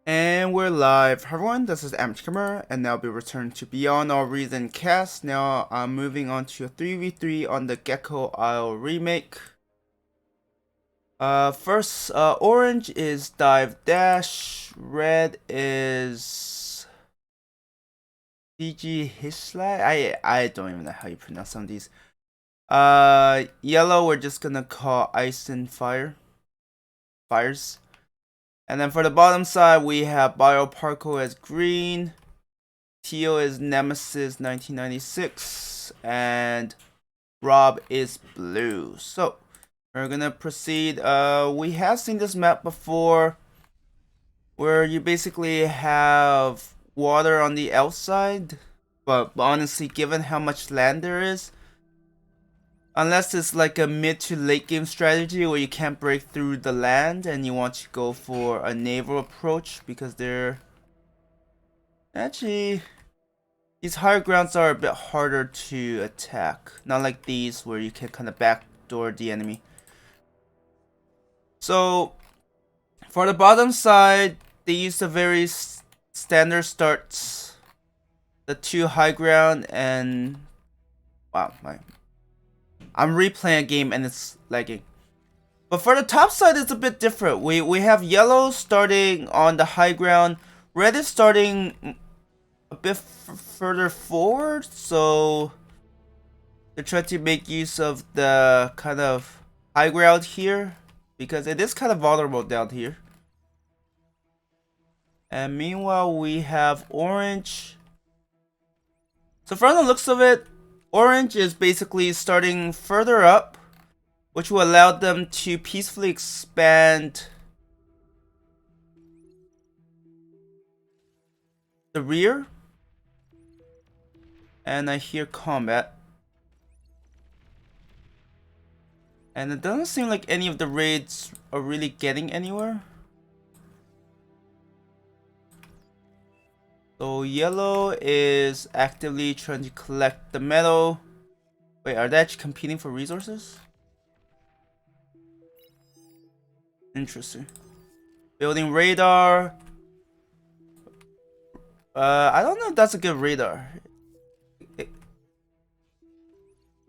And we're live. Hi everyone, this is amateurgamer, and now I'll be returning to Beyond All Reason cast. Now I'm moving on to a 3v3 on the Gecko Isle remake. First, orange is dive dash, red is CG Hishlai. I don't even know how you pronounce some of these. Yellow we're just gonna call ice and fires. And then for the bottom side, we have Bioparco as green, teal is Nemesis 1996, and Rob is blue. So we're gonna proceed. We have seen this map before, where you basically have water on the outside, but honestly, given how much land there is, unless it's like a mid to late game strategy where you can't break through the land and you want to go for a naval approach, because they're actually, these higher grounds are a bit harder to attack. Not like these where you can kind of backdoor the enemy. So for the bottom side, they use the very standard starts. The two high ground and wow, I'm replaying a game and it's lagging. But for the top side, it's a bit different. We have yellow starting on the high ground. Red is starting a bit further forward, so they're trying to make use of the kind of high ground here, because it is kind of vulnerable down here. And meanwhile, we have orange. So from the looks of it, orange is basically starting further up, which will allow them to peacefully expand the rear. And I hear combat. And it doesn't seem like any of the raids are really getting anywhere. So yellow is actively trying to collect the metal. Wait, are they actually competing for resources? Interesting. Building radar. I don't know if that's a good radar.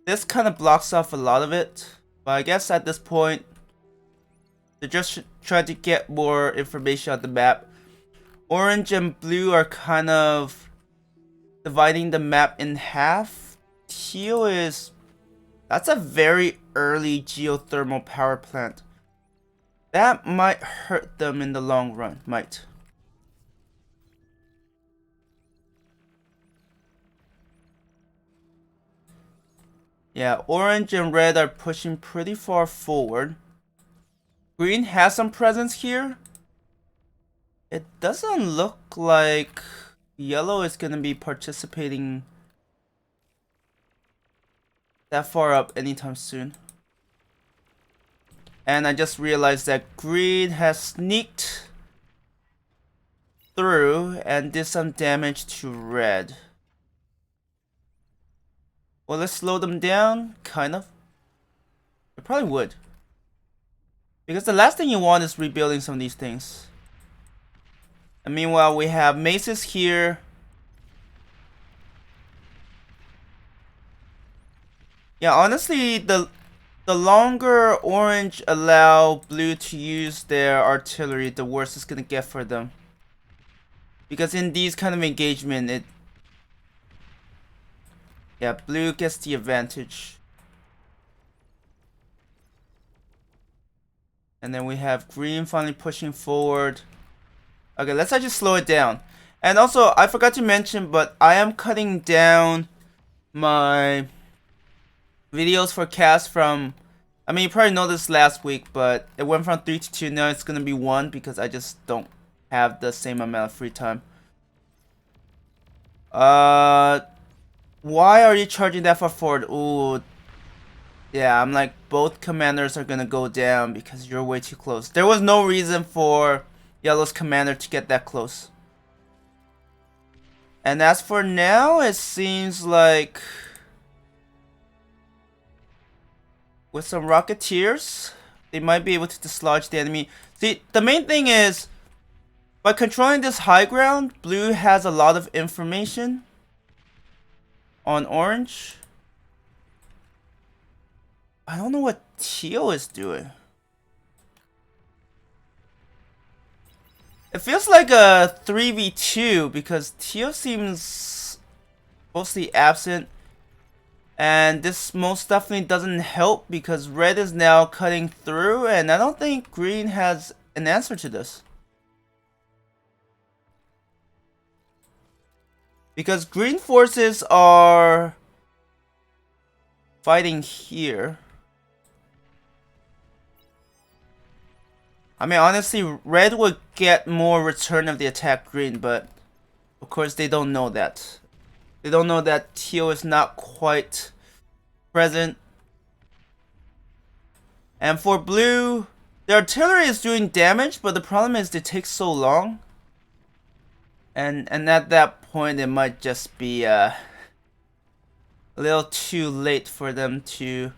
This kind of blocks off a lot of it. But I guess at this point, they're just trying to get more information on the map. Orange and blue are kind of dividing the map in half. Teal is... that's a very early geothermal power plant. That might hurt them in the long run. Might. Yeah, orange and red are pushing pretty far forward. Green has some presence here. It doesn't look like yellow is gonna be participating that far up anytime soon. And I just realized that green has sneaked through and did some damage to red. Well, let's slow them down, kind of. It probably would. Because the last thing you want is rebuilding some of these things. And meanwhile, we have maces here. Yeah, honestly, the longer orange allow blue to use their artillery, the worse it's gonna get for them. Because in these kind of engagement, yeah, blue gets the advantage. And then we have green finally pushing forward. Okay, let's actually slow it down. And also, I forgot to mention, but I am cutting down my videos for cast from... I mean, you probably know this last week, but it went from 3 to 2. Now it's going to be 1 because I just don't have the same amount of free time. Why are you charging that far forward? Ooh. Yeah, I'm like, both commanders are going to go down because you're way too close. There was no reason for yellow's commander to get that close. And as for now, it seems like with some rocketeers, they might be able to dislodge the enemy. See, the main thing is, By controlling this high ground, blue has a lot of information on orange. I don't know what teal is doing. It feels like a 3v2 because teal seems mostly absent. And this most definitely doesn't help because red is now cutting through, and I don't think green has an answer to this. Because green forces are fighting here. I mean, honestly, red would get more return of the attack green, but of course they don't know that. They don't know that teal is not quite present. And for blue, the artillery is doing damage, but the problem is it takes so long. And at that point, it might just be a little too late for them to...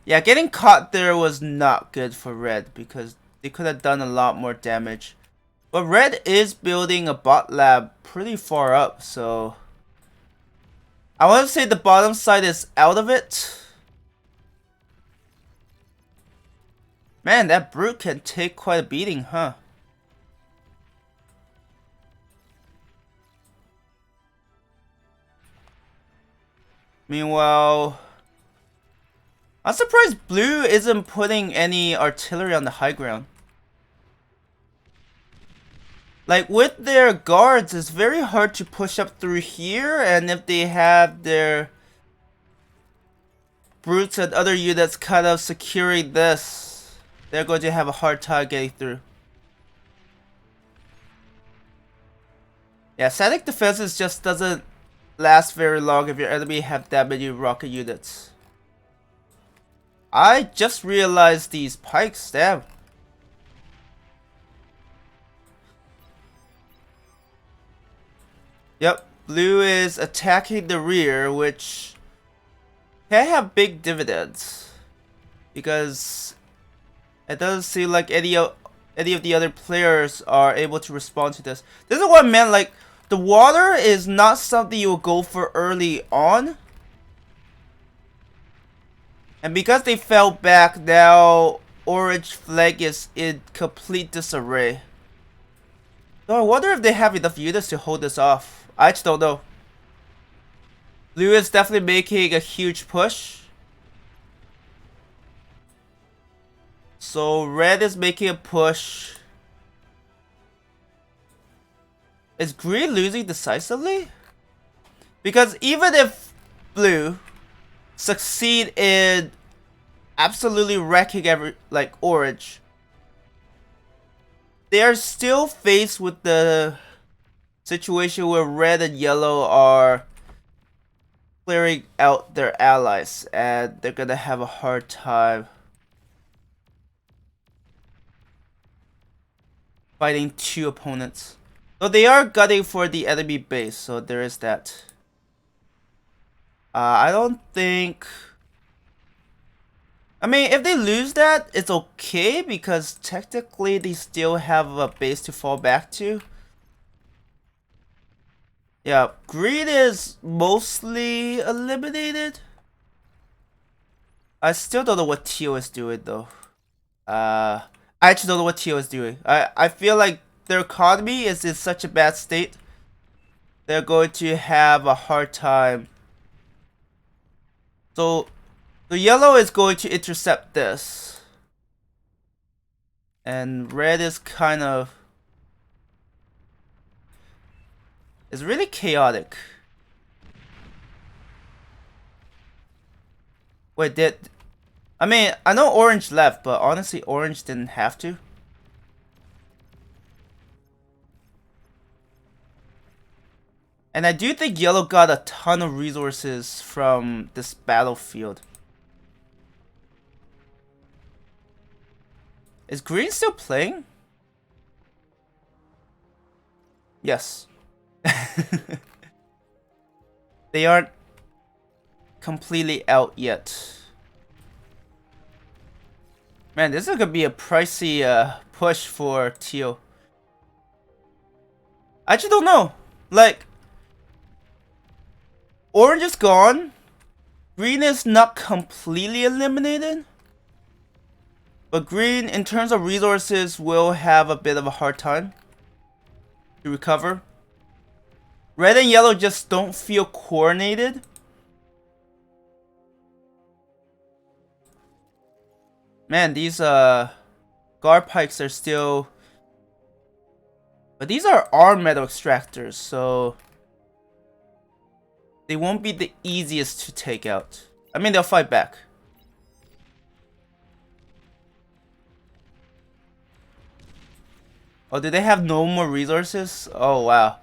Yeah, getting caught there was not good for red because they could have done a lot more damage. But red is building a bot lab pretty far up, so... I want to say the bottom side is out of it. Man, that brute can take quite a beating, huh? Meanwhile, I'm surprised blue isn't putting any artillery on the high ground. Like, with their guards, it's very hard to push up through here, and if they have their brutes and other units kind of securing this, they're going to have a hard time getting through. Yeah, static defenses just doesn't last very long if your enemy have that many rocket units. I just realized these pikes, damn. Yep, blue is attacking the rear, which can have big dividends. Because it doesn't seem like any of the other players are able to respond to this. This is what I meant, like, the water is not something you will go for early on. And because they fell back, now orange flag is in complete disarray. So I wonder if they have enough units to hold this off. I just don't know. Blue is definitely making a huge push. So red is making a push. Is green losing decisively? Because even if blue succeed in absolutely wrecking orange, they are still faced with the situation where red and yellow are clearing out their allies, and they're gonna have a hard time fighting two opponents. So they are gunning for the enemy base, so there is that. I don't think... I mean, if they lose that, it's okay, because technically they still have a base to fall back to. Yeah, green is mostly eliminated. I still don't know what teal is doing, though. I actually don't know what teal is doing. I feel like their economy is in such a bad state. They're going to have a hard time. So, the yellow is going to intercept this. And red is kind of... It's really chaotic. Wait, I mean, I know orange left, but honestly, orange didn't have to. And I do think yellow got a ton of resources from this battlefield. Is green still playing? Yes. They aren't completely out yet. Man, this is gonna be a pricey push for teal. I actually don't know. Like, orange is gone. Green is not completely eliminated. But green, in terms of resources, will have a bit of a hard time to recover. Red and yellow just don't feel coordinated. Man, these guard pikes are still... But these are arm metal extractors, so... they won't be the easiest to take out. I mean, they'll fight back. Oh, do they have no more resources? Oh, wow.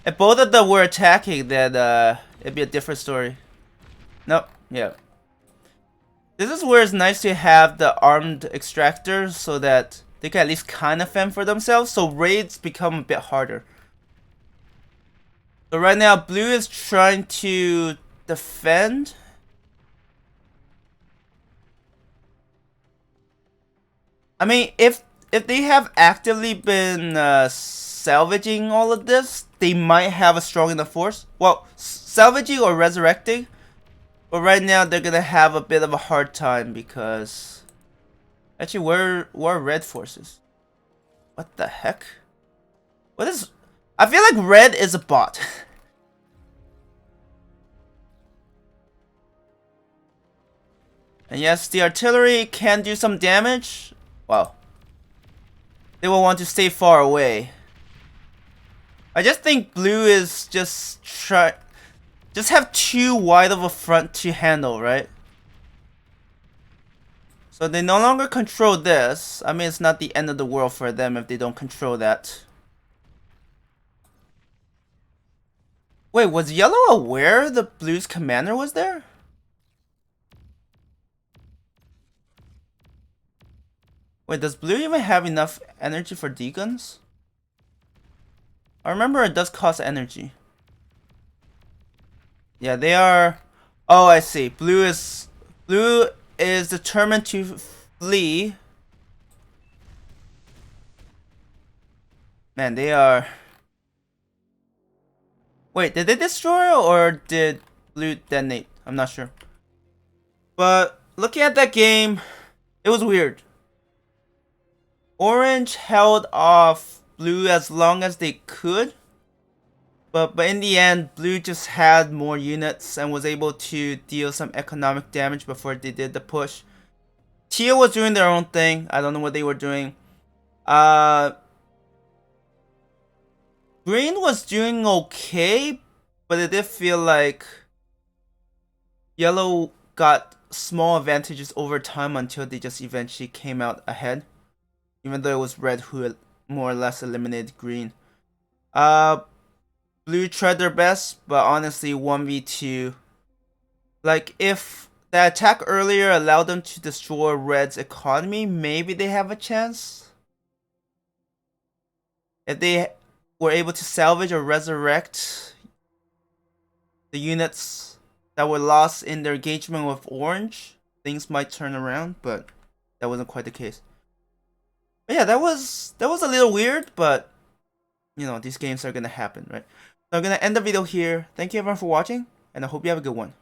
If both of them were attacking, then it'd be a different story. Nope, yeah. This is where it's nice to have the armed extractors so that they can at least kind of fend for themselves, so raids become a bit harder. So right now, blue is trying to defend. I mean, if they have actively been salvaging all of this, they might have a strong enough force. Well, salvaging or resurrecting. But right now, they're gonna have a bit of a hard time because... Actually, where are red forces? What the heck? What is... I feel like red is a bot. And yes, the artillery can do some damage. Wow. They will want to stay far away. I just think blue is just have too wide of a front to handle, right? So they no longer control this. I mean, it's not the end of the world for them if they don't control that. Wait, was yellow aware the blue's commander was there? Wait, does blue even have enough energy for D-guns? I remember it does cost energy. Yeah, they are... Oh, I see. Blue is determined to flee. Man, they are... Wait, did they destroy or did blue detonate? I'm not sure. But looking at that game, it was weird. Orange held off blue as long as they could. But in the end, blue just had more units and was able to deal some economic damage before they did the push. Teal was doing their own thing. I don't know what they were doing. Green was doing okay, but it did feel like yellow got small advantages over time until they just eventually came out ahead. Even though it was red who more or less eliminated green. Blue tried their best, but honestly 1v2. Like, if the attack earlier allowed them to destroy red's economy, maybe they have a chance. If they were able to salvage or resurrect the units that were lost in their engagement with orange, things might turn around, but that wasn't quite the case. But yeah, that was a little weird, but you know, these games are gonna happen, right? So I'm gonna end the video here. Thank you everyone for watching, and I hope you have a good one.